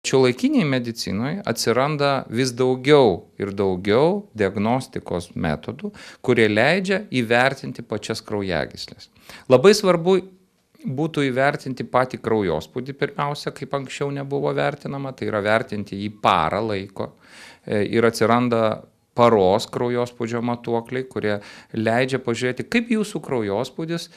Šiuolaikiniai medicinoje atsiranda vis daugiau ir daugiau diagnostikos metodų, kurie leidžia įvertinti pačias kraujagyslės. Labai svarbu būtų įvertinti patį kraujospūdį pirmiausia, kaip anksčiau nebuvo vertinama, tai yra vertinti jį parą laiko ir atsiranda paros kraujospūdžio matuokliai, kurie leidžia pažiūrėti, kaip jūsų kraujospūdis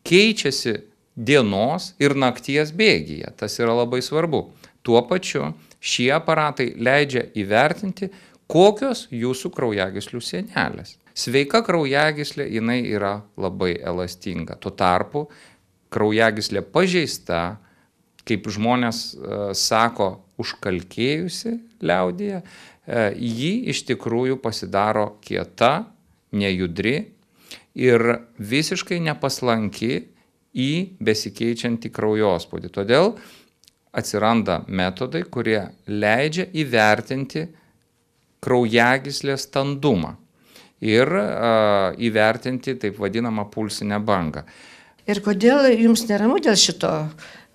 keičiasi dienos ir nakties bėgyje. Tas yra labai svarbu. Tuo pačiu šie aparatai leidžia įvertinti, kokios jūsų kraujagyslių sienelės. Sveika kraujagyslė, jinai yra labai elastinga. Tuo tarpu kraujagyslė pažeista, kaip žmonės sako, užkalkėjusi liaudyje, ji iš tikrųjų pasidaro kieta, nejudri ir visiškai nepaslanki į besikeičiantį kraujospūdį. Todėl atsiranda metodai, kurie leidžia įvertinti kraujagyslės standumą ir įvertinti taip vadinamą pulsinę bangą. Ir kodėl jums neramu dėl šito,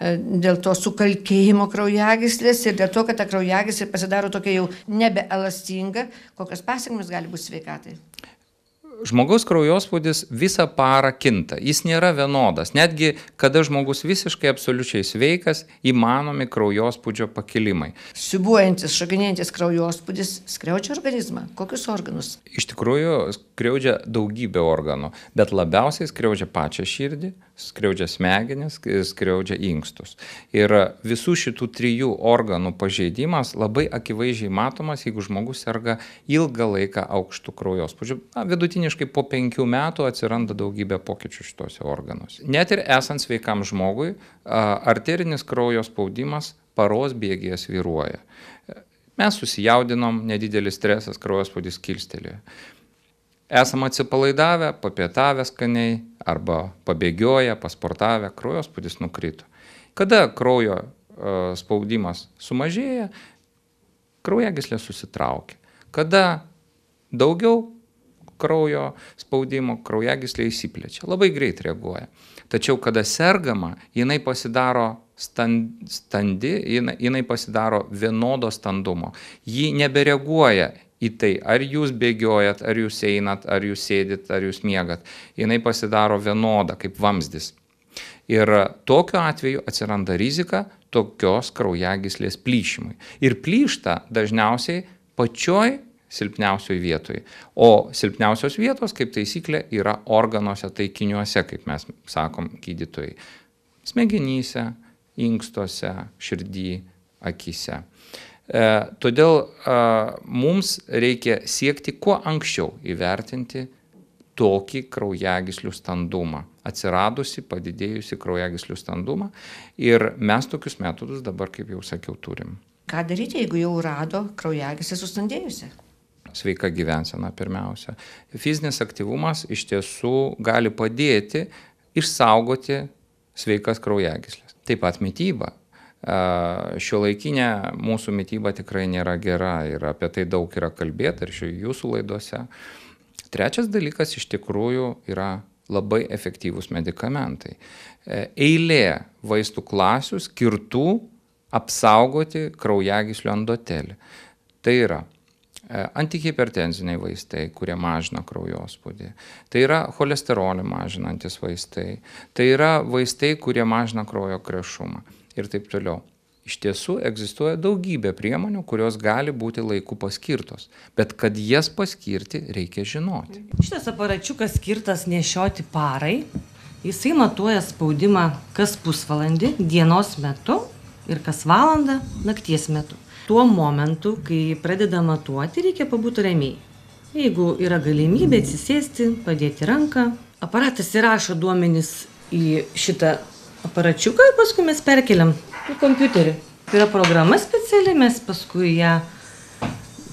dėl to sukalkėjimo kraujagyslės ir dėl to, kad ta kraujagyslė pasidaro tokia jau nebeelastinga, kokios pasekmės gali būti sveikatai? Žmogaus kraujospūdis visą parą kinta, jis nėra vienodas. Netgi, kada žmogus visiškai absoliučiai sveikas, įmanomi kraujospūdžio pakilimai. Siūbuojantis, šokinėjantis kraujospūdis skriaudžia organizmą. Kokius organus? Iš tikrųjų, skriaudžia daugybę organų, bet labiausiai skriaudžia pačią širdį, skriaudžia smegenis, skriaudžia inkstus. Ir visų šitų 3 organų pažeidimas labai akivaizdžiai matomas, jeigu žmogus serga ilgą laiką aukštų kraujospūdžių. Vidutiniškai po 5 metų atsiranda daugybė pokyčių šituose organuose. Net ir esant sveikam žmogui, arterinis kraujo spaudimas paros bėgyje svyruoja. Mes susijaudinom, nedidelis stresas, kraujospūdis kilstelėjo. Esam atsipalaidavę, papietavę skaniai arba pabėgioję, pasportavę, kraujospūdis nukrito. Kada kraujo spaudimas sumažėja, kraujagyslė susitraukia. Kada daugiau kraujo spaudimo, kraujagyslė įsiplečia, labai greit reaguoja. Tačiau kada sergama, jinai pasidaro standi, jinai pasidaro vienodo standumo. Ji nebereaguoja į tai, ar jūs bėgiojat, ar jūs einat, ar jūs sėdit, ar jūs miegat. Jinai pasidaro vienoda, kaip vamzdis. Ir tokiu atveju atsiranda rizika tokios kraujagyslės plyšimui. Ir plyšta dažniausiai pačioj silpniausioj vietoj. O silpniausios vietos, kaip taisyklė, yra organuose, taikiniuose, kaip mes sakom gydytojai. Smegenyse, inkstuose, širdį, akyse. Todėl mums reikia siekti kuo anksčiau įvertinti tokį kraujagyslių standumą, atsiradusi, padidėjusi kraujagyslių standumą ir mes tokius metodus dabar, kaip jau sakiau, turim. Ką daryti, jeigu jau rado kraujagyslę sustandėjusią? Sveika gyvensena pirmiausia. Fizinis aktyvumas iš tiesų gali padėti išsaugoti sveikas kraujagyslės. Taip pat mityba. Šiuolaikinė mūsų mityba tikrai nėra gera ir apie tai daug yra kalbėta ir jūsų laidose. Trečias dalykas iš tikrųjų yra labai efektyvūs medikamentai. Eilė vaistų klasių skirtų apsaugoti kraujagyslių endotelį. Tai yra antihipertenziniai vaistai, kurie mažina kraujospūdį. Tai yra cholesterolį mažinantis vaistai. Tai yra vaistai, kurie mažina kraujo krešumą. Ir taip toliau. Iš tiesų egzistuoja daugybė priemonių, kurios gali būti laiku paskirtos, bet kad jas paskirti reikia žinoti. Šitas aparačiukas skirtas nešioti parai, jisai matuoja spaudimą kas pusvalandį dienos metu ir kas valandą nakties metu. Tuo momentu, kai pradeda matuoti, reikia pabūti ramiai. Jeigu yra galimybė atsisėsti, padėti ranką, aparatas įrašo duomenis į šitą aparačiuką ir paskui mes perkeliam į kompiuterį. Tai yra programa speciali, mes paskui ją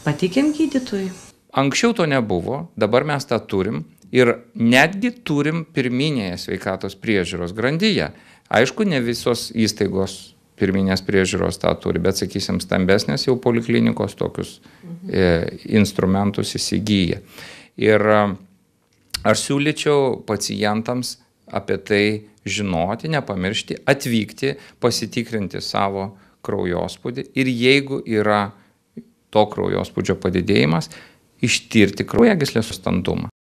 pateikėm gydytojui. Anksčiau to nebuvo, dabar mes tą turim ir netgi turim pirminėje sveikatos priežiūros grandyje. Aišku, ne visos įstaigos pirminės priežiūros tą turi, bet, sakysim, stambesnės jau poliklinikos tokius instrumentus įsigyja. Ir aš siūlyčiau pacientams apie tai žinoti, nepamiršti, atvykti, pasitikrinti savo kraujospūdį ir jeigu yra to kraujospūdžio padidėjimas, ištirti kraujagyslės standumą.